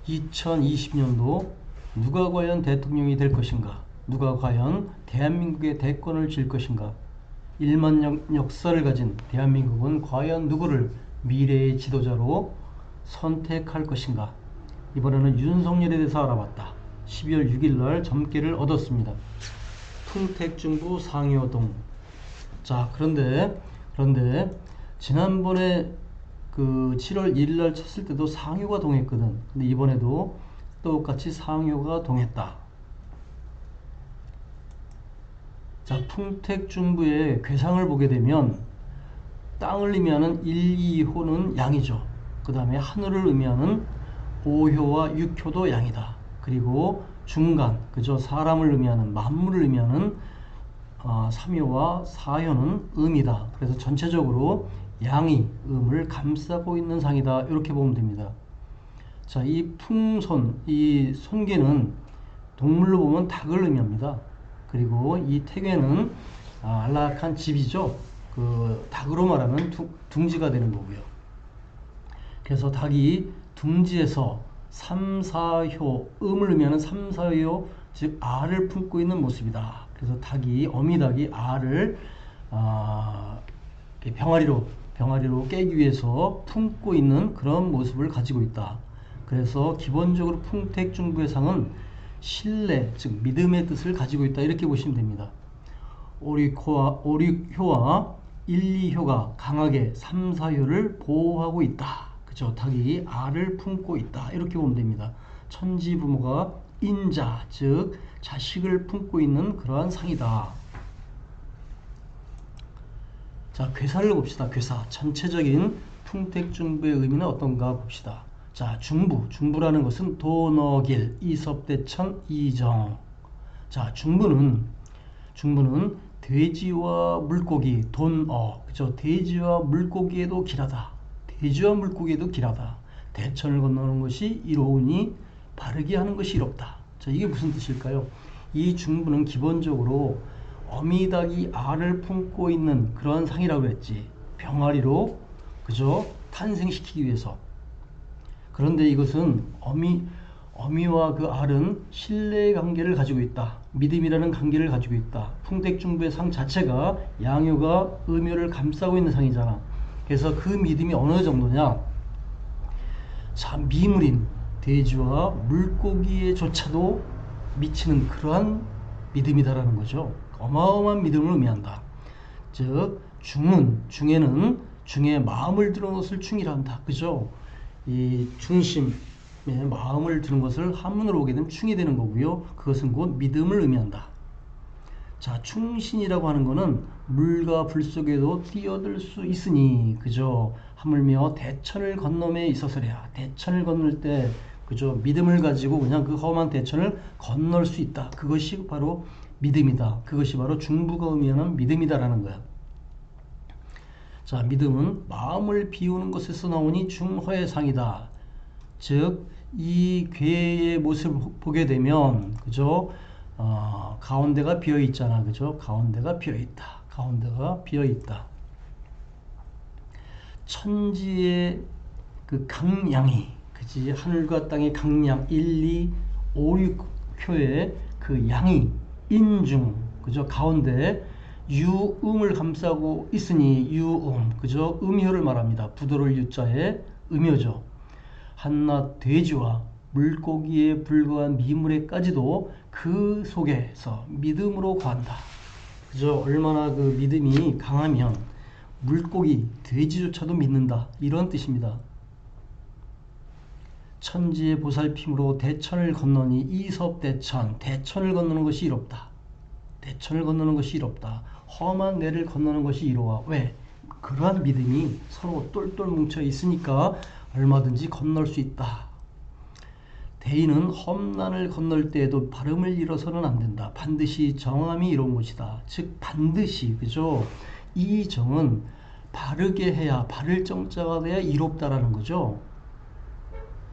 2020년도 누가 과연 대통령이 될 것인가? 누가 과연 대한민국의 대권을 쥘 것인가? 1만 역사를 가진 대한민국은 과연 누구를 미래의 지도자로 선택할 것인가? 이번에는 윤석열에 대해서 알아봤다. 12월 6일날 점괘를 얻었습니다. 풍택중부 상여동. 자, 그런데 지난번에 그 7월 1일날 쳤을 때도 상효가 동했거든. 근데 이번에도 똑같이 상효가 동했다. 자, 풍택중부의 괴상을 보게 되면 땅을 의미하는 1, 2호는 양이죠. 그 다음에 하늘을 의미하는 5효와 6효도 양이다. 그리고 중간, 그죠? 사람을 의미하는, 만물을 의미하는 3효와 4효는 음이다. 그래서 전체적으로 양이 음을 감싸고 있는 상이다. 이렇게 보면 됩니다. 자, 이 풍선, 이 손괴는 동물로 보면 닭을 의미합니다. 그리고 이 태괴는 안락한 집이죠. 그 닭으로 말하면 둥지가 되는 거고요. 그래서 닭이 둥지에서 3, 4효, 음을 의미하는 3, 4효, 즉 알을 품고 있는 모습이다. 그래서 닭이, 어미닭이 알을 병아리로 깨기 위해서 품고 있는 그런 모습을 가지고 있다. 그래서 기본적으로 풍택중부의 상은 신뢰, 즉 믿음의 뜻을 가지고 있다. 이렇게 보시면 됩니다. 오륙효와 1, 2효가 강하게 3, 4효를 보호하고 있다. 그죠? 닭이 알을 품고 있다. 이렇게 보면 됩니다. 천지부모가 인자, 즉 자식을 품고 있는 그러한 상이다. 자, 괴사를 봅시다. 괴사. 전체적인 풍택중부의 의미는 어떤가 봅시다. 자, 중부라는 것은 도너길, 이섭대천, 이정. 자, 중부는 돼지와 물고기, 그죠? 돼지와 물고기에도 길하다. 돼지와 물고기에도 길하다. 대천을 건너는 것이 이로우니 바르게 하는 것이 이롭다. 자, 이게 무슨 뜻일까요? 이 중부는 기본적으로 어미닭이 알을 품고 있는 그런 상이라고 했지. 병아리로, 그죠? 탄생시키기 위해서. 그런데 이것은 어미와 그 알은 신뢰의 관계를 가지고 있다. 믿음이라는 관계를 가지고 있다. 풍택중부의 상 자체가 양효가 음효를 감싸고 있는 상이잖아. 그래서 그 믿음이 어느 정도냐? 자, 미물인 돼지와 물고기에조차도 미치는 그러한 믿음이다라는 거죠. 어마어마한 믿음을 의미한다. 즉 중에는 중에 마음을 드는 것을 충이라 한다. 그죠? 이 중심에 마음을 드는 것을 한문으로 오게 되면 충이 되는 거고요. 그것은 곧 믿음을 의미한다. 자, 충신이라고 하는 거는 물과 불 속에도 뛰어들 수 있으니, 그죠? 하물며 대천을 건너에 있어서랴. 대천을 건널 때, 그죠? 믿음을 가지고 그냥 그 험한 대천을 건널 수 있다. 그것이 바로 믿음이다. 그것이 바로 중부가 의미하는 믿음이다라는 거야. 자, 믿음은 마음을 비우는 것에서 나오니 중허의 상이다. 즉, 이 괴의 모습을 보게 되면, 그죠? 가운데가 비어 있잖아. 그죠? 가운데가 비어 있다. 가운데가 비어 있다. 천지의 그 강양이, 그지? 하늘과 땅의 강양, 1, 2, 5, 6효의 그 양이 인중, 그죠? 가운데 유음을 감싸고 있으니 유음, 그죠? 음효를 말합니다. 부도를 유자에 음효죠. 한낱 돼지와 물고기에 불과한 미물에까지도 그 속에서 믿음으로 구한다. 그죠? 얼마나 그 믿음이 강하면 물고기, 돼지조차도 믿는다. 이런 뜻입니다. 천지의 보살핌으로 대천을 건너니 이섭대천, 대천을 건너는 것이 이롭다. 대천을 건너는 것이 이롭다. 험한 내를 건너는 것이 이로워. 왜? 그러한 믿음이 서로 똘똘 뭉쳐 있으니까 얼마든지 건널 수 있다. 대인은 험난을 건널 때에도 발음을 잃어서는 안 된다. 반드시 정함이 이로운 것이다. 즉 반드시, 그죠? 이 정은 바르게 해야, 바를 정자가 돼야 이롭다라는 거죠.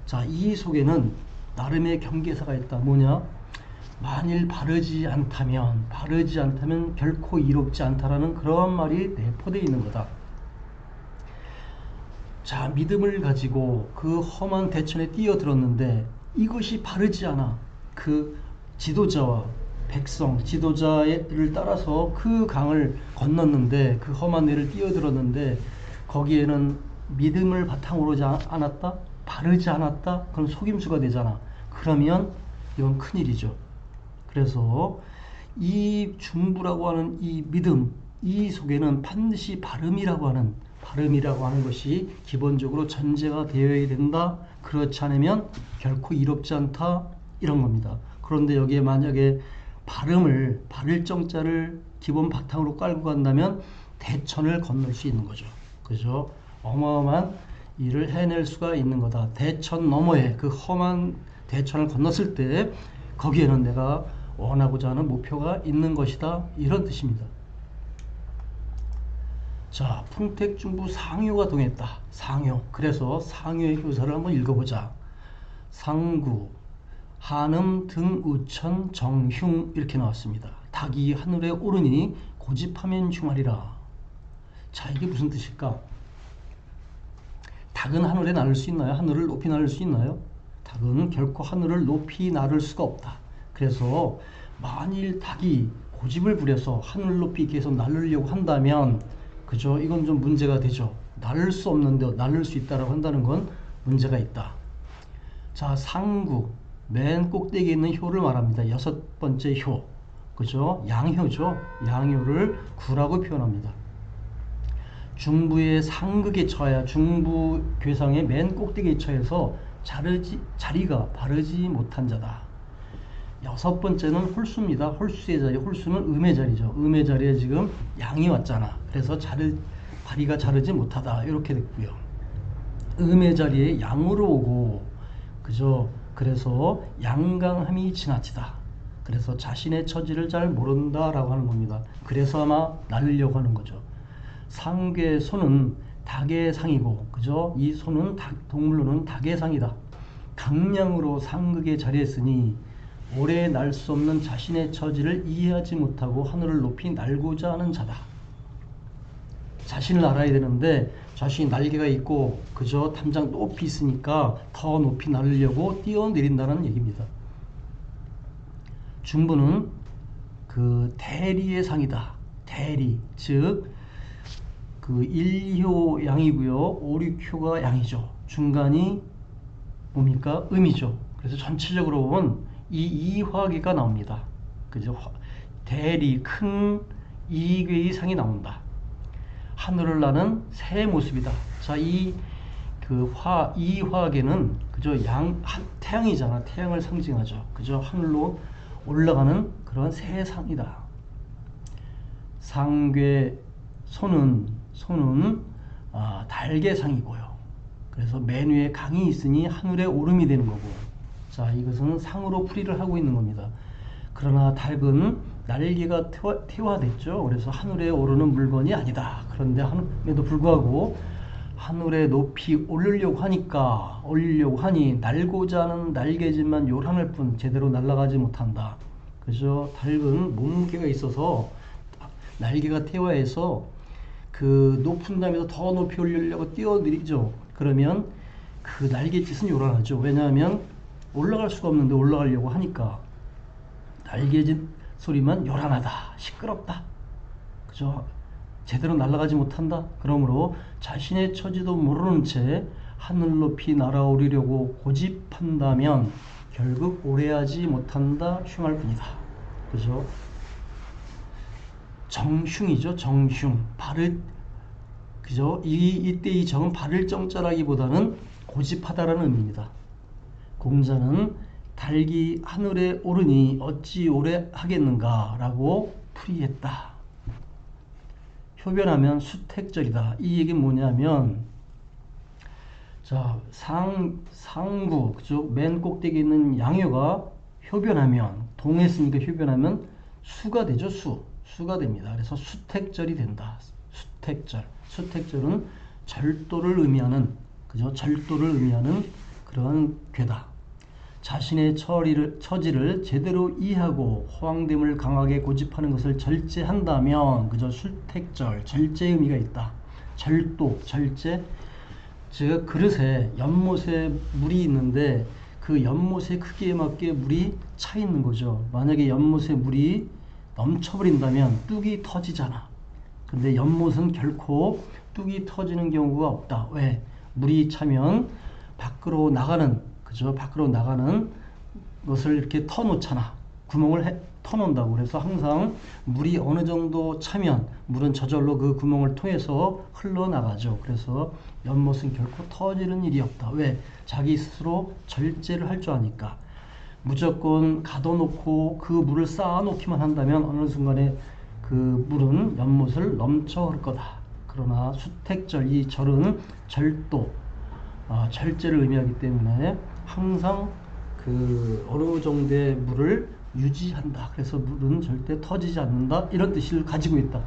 자, 이 속에는 나름의 경계사가 있다. 뭐냐? 만일 바르지 않다면 결코 이롭지 않다라는 그런 말이 내포되어 있는 거다. 자, 믿음을 가지고 그 험한 대천에 뛰어들었는데 이것이 바르지 않아. 그 지도자와 백성, 지도자를 따라서 그 강을 건넜는데, 그 험한 데를 뛰어들었는데, 거기에는 믿음을 바탕으로 하지 않았다? 바르지 않았다? 그럼 속임수가 되잖아. 그러면 이건 큰일이죠. 그래서 이 중부라고 하는 이 믿음, 이 속에는 반드시 바름이라고 하는 것이 기본적으로 전제가 되어야 된다. 그렇지 않으면 결코 이롭지 않다. 이런 겁니다. 그런데 여기에 만약에 바를 정자를 기본 바탕으로 깔고 간다면 대천을 건널 수 있는 거죠. 그죠? 어마어마한 일을 해낼 수가 있는 거다. 대천 너머에 그 험한 대천을 건넜을 때 거기에는 내가 원하고자 하는 목표가 있는 것이다. 이런 뜻입니다. 자, 풍택중부 상효가 동했다. 상효. 그래서 상효의 교사를 한번 읽어보자. 상구, 한음 등 우천 정흉 이렇게 나왔습니다. 닭이 하늘에 오르니 고집하면 흉하리라. 자, 이게 무슨 뜻일까? 닭은 하늘에 날을 수 있나요? 하늘을 높이 날을 수 있나요? 닭은 결코 하늘을 높이 날을 수가 없다. 그래서 만일 닭이 고집을 부려서 하늘 높이 계속 날으려고 한다면, 그죠? 이건 좀 문제가 되죠. 날을 수 없는데 날을 수 있다라고 한다는 건 문제가 있다. 자, 상구, 맨 꼭대기에 있는 효를 말합니다. 여섯 번째 효, 그죠? 양효죠. 양효를 구라고 표현합니다. 중부의 상극에 처해야, 중부 괴상의 맨 꼭대기에 처해서 자리가 바르지 못한 자다. 여섯 번째는 홀수입니다. 홀수의 자리, 홀수는 음의 자리죠. 음의 자리에 지금 양이 왔잖아. 그래서 바리가 자르지 못하다. 이렇게 됐고요. 음의 자리에 양으로 오고, 그죠? 그래서 양강함이 지나치다. 그래서 자신의 처지를 잘 모른다라고 하는 겁니다. 그래서 아마 날리려고 하는 거죠. 상괴 소는 닭의 상이고, 그죠? 이 소는 동물로는 닭의 상이다. 강량으로 상극의 자리에 있으니 오래 날 수 없는 자신의 처지를 이해하지 못하고 하늘을 높이 날고자 하는 자다. 자신을 알아야 되는데 자신이 날개가 있고, 그저 담장 높이 있으니까 더 높이 날으려고 뛰어내린다는 얘기입니다. 중부는 그 대리의 상이다. 대리, 즉 그 1효 양이고요. 5, 6효가 양이죠. 중간이 뭡니까? 음이죠. 그래서 전체적으로 보면 이 이화계가 나옵니다. 그죠? 대리, 큰 이괴의 상이 나온다. 하늘을 나는 새 모습이다. 자, 이 화계는 그저 태양이잖아. 태양을 상징하죠. 그저 하늘로 올라가는 그런 새 상이다. 상괴 소는 달개상이고요. 그래서 맨 위에 강이 있으니 하늘에 오름이 되는 거고. 자, 이것은 상으로 풀이를 하고 있는 겁니다. 그러나 닭은 날개가 태화됐죠. 그래서 하늘에 오르는 물건이 아니다. 그런데 함에도 불구하고 하늘에 높이 올리려고 하니 날고자 하는 날개지만 요란할 뿐 제대로 날아가지 못한다. 그죠? 닭은 몸무게가 있어서 날개가 태화해서 그 높은 담에서 더 높이 올리려고 뛰어내리죠. 그러면 그 날갯짓은 요란하죠. 왜냐하면 올라갈 수가 없는데 올라가려고 하니까 날갯짓 소리만 요란하다, 시끄럽다, 그죠? 제대로 날아가지 못한다. 그러므로 자신의 처지도 모르는 채 하늘 높이 날아오르려고 고집한다면 결국 오래하지 못한다, 흉할 뿐이다. 그죠? 정흉이죠. 정흉. 그죠? 이때 이 정은 바를 정자라기보다는 고집하다라는 의미입니다. 공자는 닭이 하늘에 오르니 어찌 오래 하겠는가 라고 풀이했다. 효변하면 수택절이다. 이 얘기는 뭐냐면, 자, 상부, 그죠? 맨 꼭대기에 있는 양효가 효변하면, 동했으니까 효변하면 수가 되죠. 수가 됩니다. 그래서 수택절이 된다. 수택절은 절도를 의미하는, 그죠? 절도를 의미하는 그런 괴다. 자신의 처지를 제대로 이해하고 호황됨을 강하게 고집하는 것을 절제한다면, 그저 수택절, 절제의 의미가 있다. 절도, 절제, 즉 그릇에 연못에 물이 있는데 그 연못의 크기에 맞게 물이 차 있는 거죠. 만약에 연못에 물이 넘쳐버린다면 뚝이 터지잖아. 근데 연못은 결코 뚝이 터지는 경우가 없다. 왜? 물이 차면 밖으로 나가는, 그죠? 밖으로 나가는 것을 이렇게 터놓잖아. 구멍을 터놓는다고. 그래서 항상 물이 어느 정도 차면 물은 저절로 그 구멍을 통해서 흘러나가죠. 그래서 연못은 결코 터지는 일이 없다. 왜? 자기 스스로 절제를 할 줄 아니까. 무조건 가둬놓고 그 물을 쌓아놓기만 한다면 어느 순간에 그 물은 연못을 넘쳐 흐를 거다. 그러나 수택절, 이 절은 절도, 절제를 의미하기 때문에 항상 그 어느 정도의 물을 유지한다. 그래서 물은 절대 터지지 않는다. 이런 뜻을 가지고 있다.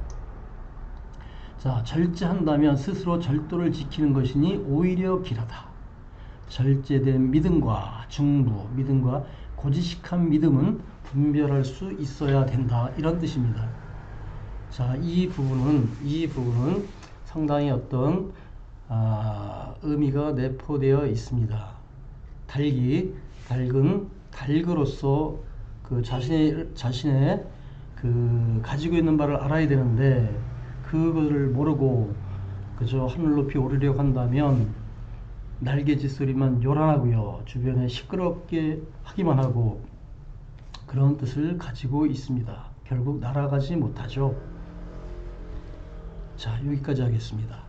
자, 절제한다면 스스로 절도를 지키는 것이니 오히려 길하다. 절제된 믿음과 중부, 믿음과 고지식한 믿음은 분별할 수 있어야 된다. 이런 뜻입니다. 자, 이 부분은 상당히 어떤 의미가 내포되어 있습니다. 닭으로서 그 자신의 그 가지고 있는 바를 알아야 되는데 그것을 모르고 그저 하늘 높이 오르려고 한다면 날개짓 소리만 요란하고요. 주변에 시끄럽게 하기만 하고 그런 뜻을 가지고 있습니다. 결국 날아가지 못하죠. 자, 여기까지 하겠습니다.